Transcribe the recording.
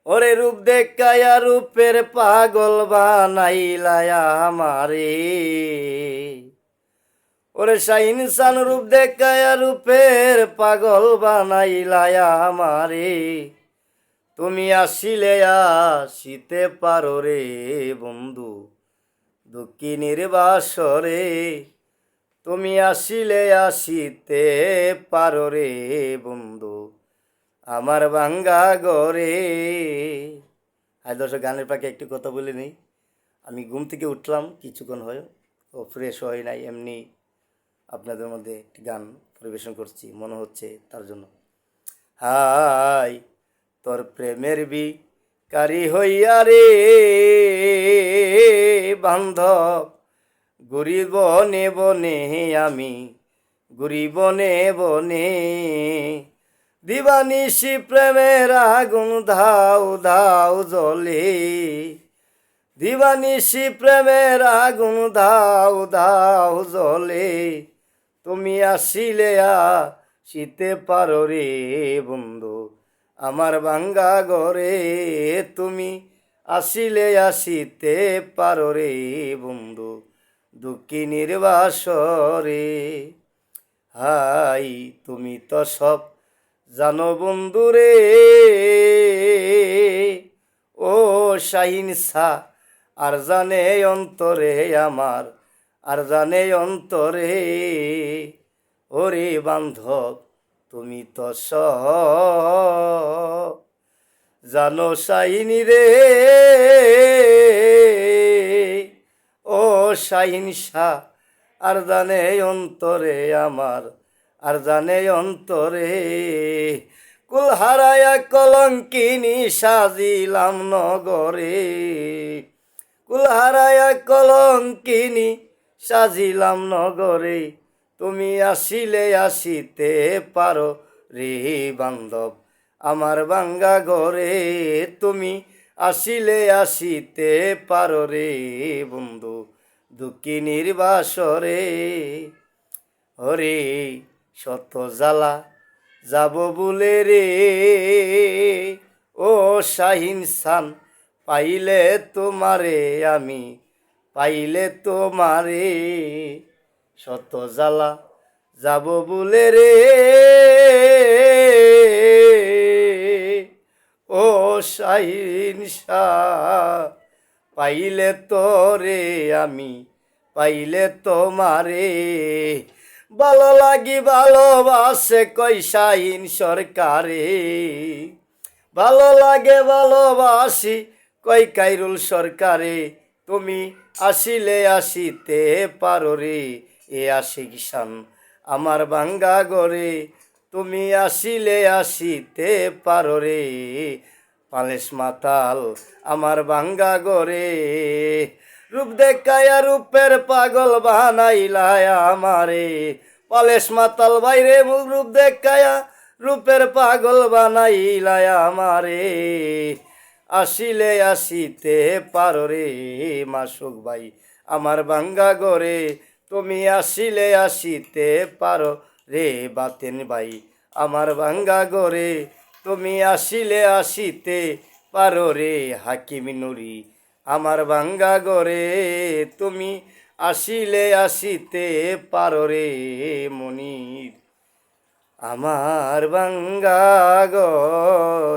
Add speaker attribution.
Speaker 1: ওরে রূপ দেখায়া রূপের পাগল বানাইলায়া আমারে। ওরে শাহিন শান রূপ দেখায়া রূপের পাগল বানাইলায়া আমারে। তুমি আসিলে আসিতে পারো রে বন্ধু দুঃখিনীর বাসরে। তুমি আসিলে আসিতে পারো রে বন্ধু আমার ভাঙ্গা ঘরে। আজ দর্শক গানের পাকে একটি কথা বলে নেই। আমি ঘুম থেকে উঠলাম কিছুক্ষণ হয়, ও ফ্রেশ হয় নাই, এমনি আপনাদের মধ্যে একটি গান পরিবেশন করছি, মনে হচ্ছে তার জন্য। হাই তোর প্রেমের বিকারি হইয়া রে বান্ধব ঘুরি বনে বনে, আমি ঘুরি বনে বনে। দিবানিশি প্রেমের আগুন ধাউ ধাউ জ্বলে। দিবানিশি প্রেমের আগুন ধাউ ধাউ জ্বলে। তুমি আসিলে আসিতে পারো রে বন্ধু আমার ভাঙ্গা ঘরে। তুমি আসিলে আসিতে পারো রে বন্ধু দুঃখিনীর বাসরে। হাই তুমি তো সব জানো বন্ধু রে ও শাহিন শাহ, আর জানে অন্তরে আমার, আর জানে অন্তরে। ওরে বান্ধব তুমি তো সব জানো শাহিনী রে ও শাহিন শাহ, আর জানে অন্তরে আমার, আর জানে অন্তরে। কুল হারায়া কলঙ্কিনী সাজিলাম নগরে। কুল হারায়া কলঙ্কিনী সাজিলাম নগরে। তুমি আসিলে আসিতে পারো রে বান্ধব আমার ভাঙ্গা ঘরে। তুমি আসিলে আসিতে পারো রে বন্ধু দুঃখিনীর বাসরে। হরে শত জ্বালা যাব বলে রে ও শাহিন শান, পাইলে তোমারে আমি, পাইলে তোমারে। শত জ্বালা যাব বলে রে ও শাহিন শাহ, পাইলে তোরে আমি, পাইলে তোমারে। ভালো লাগি ভালোবাসে কই শাহিন সরকারে। ভালো লাগে ভালোবাসি কই কাইরুল সরকারে। তুমি আসিলে আসিতে পারো রে এ আশিক শান আমার ভাঙ্গা ঘরে। তুমি আসিলে আসিতে পারো রে পালেশ মাতাল আমার ভাঙ্গা ঘরে। রূপ দেখায়া রূপের পাগল বানাইলায় আমারে। পালেশ মাতাল বাইরে রূপ দেখায়া রূপের পাগল বানাইলায় আমারে। আসিলে আসিতে পারো রে মাসুক ভাই আমার ভাঙ্গা ঘরে। তুমি আসিলে আসিতে পারো রে বাতেন ভাই আমার ভাঙ্গা ঘরে। তুমি আসিলে আসিতে পারো রে হাকিম নুরি আমার ভাঙ্গা ঘরে। তুমি আসিলে আসিতে পারো রে মনির আমার ভাঙ্গা ঘরে।